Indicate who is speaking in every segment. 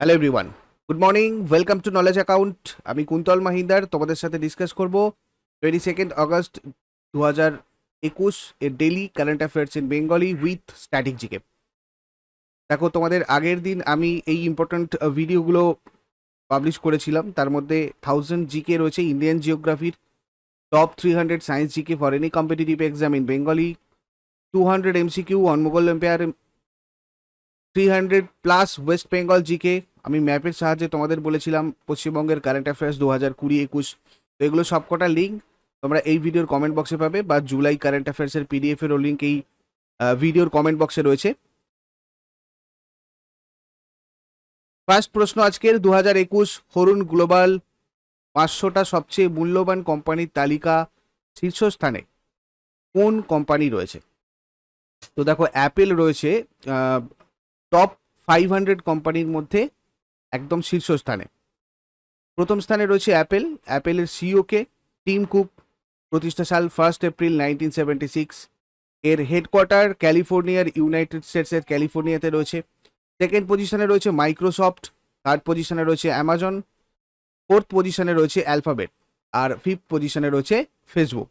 Speaker 1: Hello everyone, good morning, welcome to knowledge account. আমি কুন্তল মাহিন্দার তোমাদের সাথে ডিসকাস করব 22 আগস্ট 2021 এর daily current affairs in Bengali with static GK. দেখো, তোমাদের আগের দিন আমি এই ইম্পর্ট্যান্ট ভিডিওগুলো পাবলিশ করেছিলাম। তার মধ্যে 1000 জিকে রয়েছে ইন্ডিয়ান জিওগ্রাফির, top 300 science GK for any competitive exam in Bengali, 200 MCQ on Mughal empire, 300+ West Bengal GK. আমি ম্যাপের সাহায্যে তোমাদের বলেছিলাম পশ্চিমবঙ্গের কারেন্ট অ্যাফেয়ার্স 2020-21। তো এগুলো সবকটা লিঙ্ক তোমরা এই ভিডিওর কমেন্ট বক্সে পাবে, বা জুলাই কারেন্ট অ্যাফেয়ার্সের পিডিএফ এরও লিঙ্ক এই ভিডিওর কমেন্ট বক্সে রয়েছে। ফার্স্ট প্রশ্ন আজকের, 2021 হরুন গ্লোবাল 500টা সবচেয়ে মূল্যবান কোম্পানির তালিকা শীর্ষস্থানে কোন কোম্পানি রয়েছে? তো দেখো, অ্যাপেল রয়েছে টপ 500 কোম্পানির মধ্যে একদম শীর্ষস্থানে। প্রথম স্থানে রয়েছে অ্যাপেল। অ্যাপেলের সিইওকে টিম কুক, প্রতিষ্ঠা সাল 1 এপ্রিল 1976। এর হেডকোয়ার্টার ক্যালিফোর্নিয়ার ইউনাইটেড স্টেটসের ক্যালিফোর্নিয়াতে রয়েছে। সেকেন্ড পজিশনে রয়েছে মাইক্রোসফট, থার্ড পজিশনে রয়েছে অ্যামাজন, ফোর্থ পজিশনে রয়েছে অ্যালফাবেট, আর ফিফথ পজিশনে রয়েছে ফেসবুক।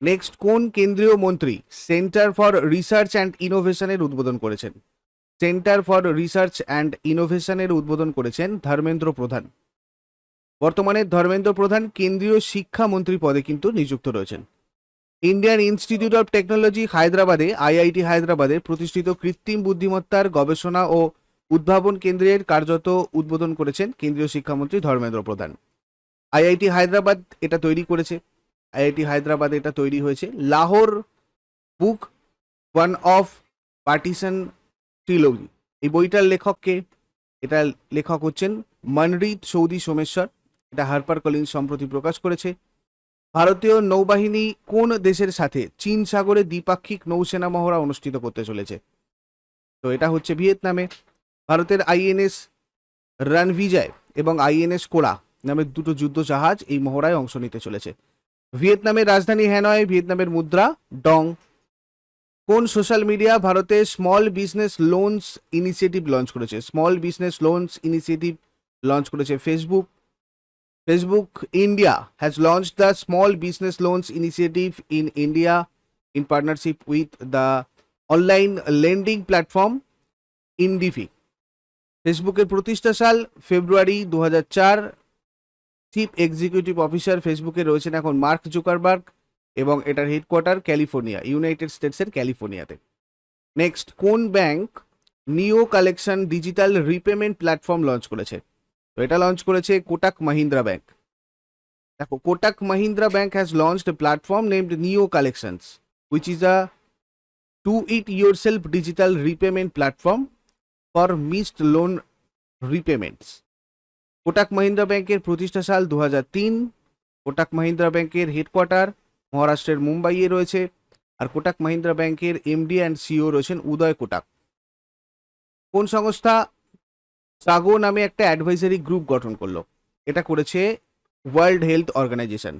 Speaker 1: নেক্সট, কোন কেন্দ্রীয় মন্ত্রী সেন্টার ফর রিসার্চ অ্যান্ড ইনোভেশনের উদ্বোধন করেছেন? সেন্টার ফর রিসার্চ অ্যান্ড ইনোভেশনের উদ্বোধন করেছেন ধর্মেন্দ্র প্রধান। বর্তমানে ধর্মেন্দ্র প্রধান কেন্দ্রীয় শিক্ষামন্ত্রী পদে কিন্তু নিযুক্ত রয়েছেন। ইন্ডিয়ান ইনস্টিটিউট অফ টেকনোলজি হায়দ্রাবাদে, আইআইটি হায়দ্রাবাদে প্রতিষ্ঠিত কৃত্রিম বুদ্ধিমত্তার গবেষণা ও উদ্ভাবন কেন্দ্রের কার্যত উদ্বোধন করেছেন কেন্দ্রীয় শিক্ষামন্ত্রী ধর্মেন্দ্র প্রধান। আইআইটি হায়দ্রাবাদ এটা তৈরি করেছে। আইআইটি হায়দ্রাবাদ এটা তৈরি হয়েছে। Lahore book one of partition trilogy, এই বইটার লেখককে? এটার লেখক হচ্ছেন মনরিত সৌদি সোমেশ্বর। এটা হারপার কলিন্স সম্প্রতি প্রকাশ করেছে। ভারতীয় নৌবাহিনী কোন দেশের সাথে চীন সাগরে দ্বিপাক্ষিক নৌসেনা মহড়া অনুষ্ঠিত করতে চলেছে? তো এটা হচ্ছে ভিয়েতনামে। ভারতের আইএনএস রণবিজয় এবং আইএনএস কোরা নামের দুটো যুদ্ধ জাহাজ এই মহড়ায় অংশ নিতে চলেছে। ভিয়েতনামের রাজধানী হ্যানয়, ভিয়েতনামের মুদ্রা ডং। কোন সোশ্যাল মিডিয়া ভারতে small business loans initiative launch করেছে? Small business loans initiative launch করেছে Facebook. Facebook India has launched the Small Business Loans Initiative in India in partnership with the online lending platform Indifi. ফেসবুকের প্রতিষ্ঠা সাল ফেব্রুয়ারি 2004। Chief executive officer ফেসবুকে রয়েছেন এখন mark Zuckerberg, এবং এটার হেডকোয়ার্টার ক্যালিফোর্নিয়া, ইউনাইটেড স্টেটসের ক্যালিফোর্নিয়াতে। নেক্সট, কোন ব্যাংক নিও collection digital repayment platform launch করেছে? তো এটা লঞ্চ করেছে কোটাক মাহিন্দ্রা ব্যাংক। দেখো, Kotak Mahindra bank has launched A platform named নিও collections, which is a do it yourself digital repayment platform for missed loan repayments. Kotak Mahindra ব্যাংকের প্রতিষ্ঠা সাল 2003। কোটাক মাহিন্দ্রা ব্যাংকের হেডকোয়ার্টার মহারাষ্ট্রের মুম্বাইয়ে রয়েছে। আর কোটাক মাহিন্দ্রা ব্যাংকের এমডি অ্যান্ড সিও রয়েছেন উদয় কোটাক। কোন সংস্থা সাগো নামে একটা অ্যাডভাইজারি গ্রুপ গঠন করলো? এটা করেছে world health organization.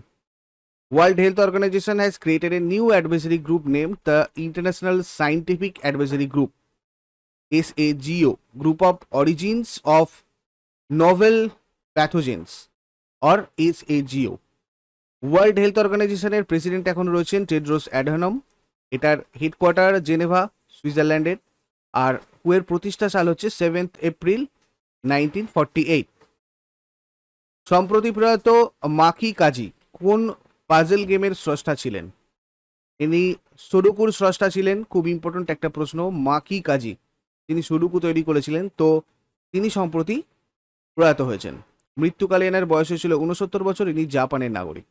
Speaker 1: World Health Organization has created a new advisory group named the International Scientific Advisory Group, SAGO, Group of Origins of Novel Pathogens, or SAGO. World health অর্গানাইজেশনের president এখন রয়েছেন Tedros Adhanom. এটার headquarter Geneva, সুইজারল্যান্ডের। আর এর প্রতিষ্ঠা সাল হচ্ছে 7 April 1948। সম্প্রতি প্রয়াত মাকি কাজি কোন পাজল গেমের স্রষ্টা ছিলেন? ইনি সুডুকুর স্রষ্টা ছিলেন। খুব ইম্পর্টেন্ট একটা প্রশ্ন, মাকি কাজি তিনি সুডুকু তৈরি করেছিলেন। তো তিনি সম্প্রতি প্রয়াত হয়েছেন। মৃত্যুকালে এনার বয়স হয়েছিল 69 বছর। ইনি জাপানের নাগরিক।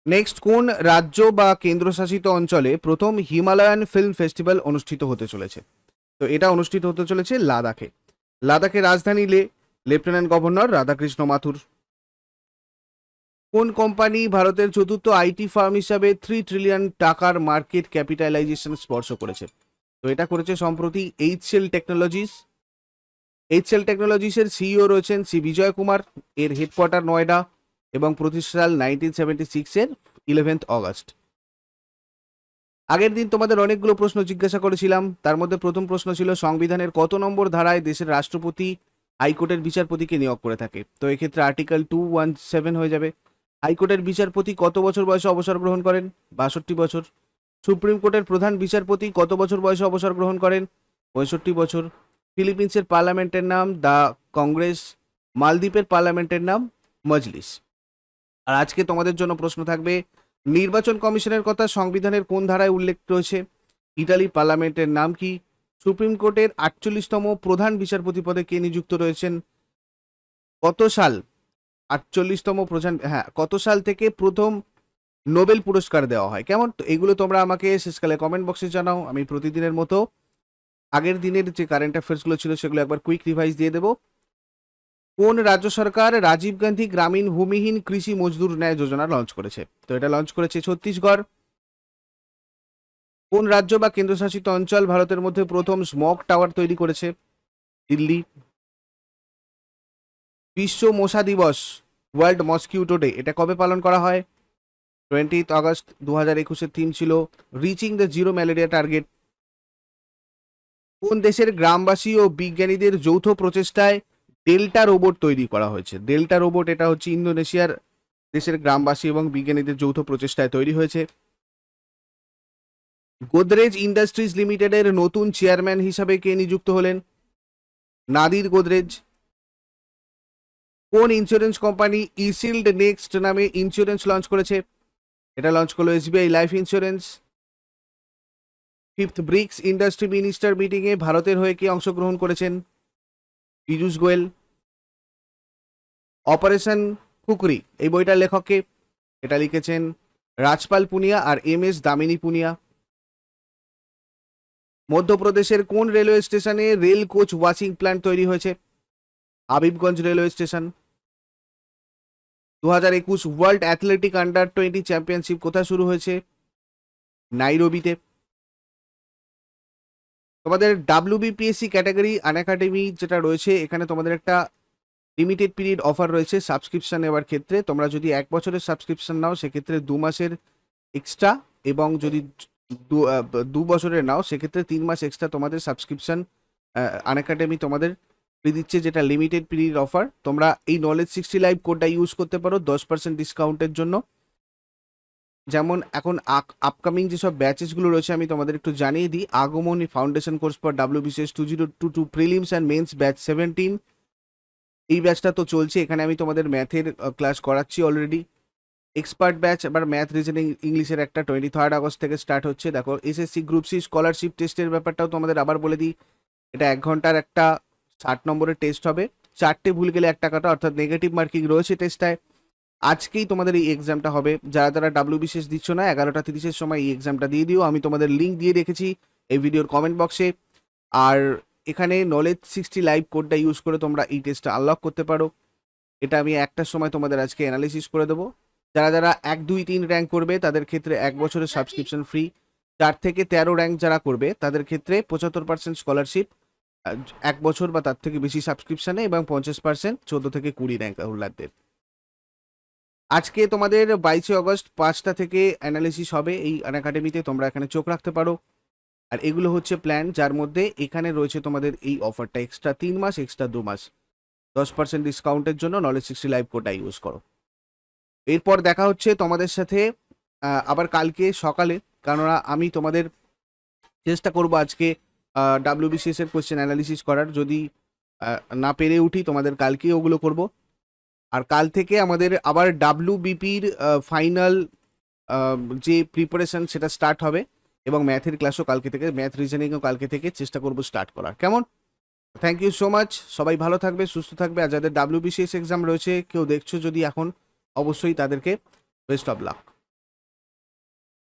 Speaker 1: নেক্সট, কোন রাজ্য বা কেন্দ্রশাসিত অঞ্চলে প্রথম হিমালয়ান ফিল্ম ফেস্টিভ্যাল অনুষ্ঠিত হতে চলেছে? তো এটা অনুষ্ঠিত হতে চলেছে লাদাখে। লাদাখের রাজধানী লেফটেন্যান্ট গভর্নর রাধাকৃষ্ণ মাথুর। কোন কোম্পানি ভারতের চতুর্থ আইটি ফার্ম হিসাবে 3 ট্রিলিয়ন টাকার মার্কেট ক্যাপিটালাইজেশন স্পর্শ করেছে? তো এটা করেছে সম্প্রতি এইচএল টেকনোলজিস। এইচএল টেকনোলজিসের সিইও রয়েছেন সি বিজয় কুমার। এর হেডকোয়ার্টার নয়ডা এবং প্রতিষ্ঠা সাল 1976 এর 11 অগস্ট। আগের দিন তোমাদের অনেকগুলো প্রশ্ন জিজ্ঞাসা করেছিলাম, তার মধ্যে প্রথম প্রশ্ন ছিল সংবিধানের কত নম্বর ধারায় দেশের রাষ্ট্রপতি হাইকোর্টের বিচারপতিকে নিয়োগ করে থাকে। তো এক্ষেত্রে আর্টিকেল 217 হয়ে যাবে। হাইকোর্টের বিচারপতি কত বছর বয়সে অবসর গ্রহণ করেন? 62 বছর। সুপ্রিম কোর্টের প্রধান বিচারপতি কত বছর বয়সে অবসর গ্রহণ করেন? 65 বছর। ফিলিপিন্সের পার্লামেন্টের নাম দ্য কংগ্রেস। মালদ্বীপের পার্লামেন্টের নাম মজলিস। আর আজকে তোমাদের জন্য প্রশ্ন থাকবে নির্বাচন কমিশনের কথা সংবিধানের কোন ধারায় উল্লেখ রয়েছে? ইতালি পার্লামেন্টের নাম কি? সুপ্রিম কোর্টের 48তম প্রধান বিচারপতি পদে কে নিযুক্ত রয়েছেন? কত সাল 48তম প্রধান, কত সাল থেকে প্রথম নোবেল পুরস্কার দেওয়া হয়? কেমন? তো এগুলো তোমরা আমাকে শেষকালে কমেন্ট বক্সে জানাও। আমি প্রতিদিনের মতো আগের দিনের যে কারেন্ট অ্যাফেয়ার্সগুলো ছিল সেগুলো একবার কুইক রিভাইজ দিয়ে দেবো। কোন রাজ্য সরকার রাজীব গান্ধী গ্রামীণ ভূমিহীন কৃষি মজদুর ন্যায় যোজনা লঞ্চ করেছে? তো এটা লঞ্চ করেছে ছত্তিশগড়। কোন রাজ্য বা কেন্দ্রশাসিত অঞ্চল ভারতের মধ্যে প্রথম স্মগ টাওয়ার তৈরি করেছে? দিল্লি। বিশ্ব মশা দিবস, ওয়ার্ল্ড মসকিউটো ডে, এটা কবে পালন করা হয়? 20 আগস্ট 2021। থিম ছিল reaching the zero malaria target. কোন দেশের গ্রামবাসী ও বিজ্ঞানীদের যৌথ প্রচেষ্টায় ডেল্টা রোবট তৈরি করা হয়েছে? ডেল্টা রোবট এটা হচ্ছে ইন্দোনেশিয়ার দেশের গ্রামবাসী এবং বিজ্ঞানীদের যৌথ প্রচেষ্টায় তৈরি হয়েছে। গোদরেজ ইন্ডাস্ট্রিজ লিমিটেডের নতুন চেয়ারম্যান হিসাবে কে নিযুক্ত হলেন? নাদির গোদরেজ। কোন ইন্স্যুরেন্স কোম্পানি ইশিল্ড নেক্সট নামে ইন্স্যুরেন্স লঞ্চ করেছে? এটা লঞ্চ করলো SBI life insurance. Fifth BRICS industry minister মিটিংয়ে ভারতের হয়ে কে অংশগ্রহণ করেছেন? পীযূষ গোয়েল। অপারেশন কুকরি এই বইটার লেখককে? এটা লিখেছেন রাজপাল পুনিয়া আর MS দামিনী পুনিয়া। মধ্যপ্রদেশের কোন রেলওয়ে স্টেশনে রেল কোচ ওয়াশিং প্ল্যান্ট তৈরি হয়েছে? Habibganj railway station. 2021 world athletic under twenty championship কোথায় শুরু হয়েছে? নাইরোবিতে। তোমাদের WBPSC ক্যাটাগরি আনএকাডেমি যেটা রয়েছে, এখানে তোমাদের একটা লিমিটেড পিরিয়ড অফার রয়েছে সাবস্ক্রিপশন নেওয়ার ক্ষেত্রে। তোমরা যদি 1 বছরের সাবস্ক্রিপশন নাও সেক্ষেত্রে 2 মাসের এক্সট্রা, এবং যদি 2 বছরের নাও সেক্ষেত্রে 3 মাস এক্সট্রা তোমাদের সাবস্ক্রিপশন আনএকাডেমি তোমাদের ফ্রি দিচ্ছে, যেটা লিমিটেড পিরিয়ড অফার। তোমরা এই নলেজ 60 লাইভ কোডটা ইউজ করতে পারো 10% ডিসকাউন্টের জন্য। যেমন এখন আপকামিং যেসব ব্যাচেসগুলো রয়েছে আমি তোমাদের একটু জানিয়ে দিই। আগমনী foundation course for WBCS 2022 prelims and men's batch 17, এই ব্যাচটা তো চলছে। এখানে আমি তোমাদের ম্যাথের ক্লাস করাচ্ছি অলরেডি। এক্সপার্ট ব্যাচ আবার ম্যাথ রিজনিং ইংলিশের একটা 23 আগস্ট থেকে স্টার্ট হচ্ছে। দেখো SSC গ্রুপ সি স্কলারশিপ টেস্টের ব্যাপারটাও তোমাদের আবার বলে দিই। এটা 1 ঘন্টার একটা 60 নম্বরের টেস্ট হবে। 4টে ভুল গেলে 1 টাকাটা, অর্থাৎ নেগেটিভ মার্কিং রয়েছে টেস্টটায়। আজকেই তোমাদের এই এক্সামটা হবে। যারা যারা WBCS দিচ্ছ না 11:30-এর সময় এই এক্সামটা দিয়ে দিও। আমি তোমাদের লিঙ্ক দিয়ে রেখেছি এই ভিডিওর কমেন্ট বক্সে। আর এখানে নলেজ 60 লাইভ কোডটা ইউজ করে তোমরা এই টেস্টটা আনলক করতে পারো। এটা আমি 1টার সময় তোমাদের আজকে অ্যানালিসিস করে দেবো। যারা যারা 1, 2, 3 র্যাঙ্ক করবে তাদের ক্ষেত্রে 1 বছরের সাবস্ক্রিপশন ফ্রি। 4 থেকে 13 র্যাঙ্ক যারা করবে তাদের ক্ষেত্রে 75% স্কলারশিপ 1 বছর বা তার থেকে বেশি সাবস্ক্রিপশানে, এবং 50% 14 থেকে 20 র্যাঙ্ক হোল্ডারদের। আজকে তোমাদের 22 আগস্ট 5টা থেকে অ্যানালিসিস হবে এই আনএকাডেমিতে, তোমরা এখানে চোখ রাখতে পারো। আর এগুলো হচ্ছে প্ল্যান, যার মধ্যে এখানে রয়েছে তোমাদের এই অফারটা এক্সট্রা 3 মাস, এক্সট্রা 2 মাস 10% ডিসকাউন্টের জন্য নলেজ 60 লাইভ কোডটা ইউজ করো। এরপর দেখা হচ্ছে তোমাদের সাথে আবার কালকে সকালে, কেননা আমি তোমাদের চেষ্টা করব আজকে WBCS এর কোয়েশ্চেন অ্যানালিসিস করার। যদি না পেরে উঠি তোমাদের কালকেই ওগুলো করব। আর কাল থেকে আমাদের আবার WBPর ফাইনাল যে প্রিপারেশন সেটা স্টার্ট হবে, এবং ম্যাথের ক্লাসও কালকে থেকে, ম্যাথ রিজনিংও কালকে থেকে চেষ্টা করব স্টার্ট করার। কেমন? Thank you so much. সবাই ভালো থাকবে, সুস্থ থাকবে। আর যাদের WBCS এক্সাম রয়েছে কেউ দেখছো যদি এখন, অবশ্যই তাদেরকে বেস্ট অফ লাক।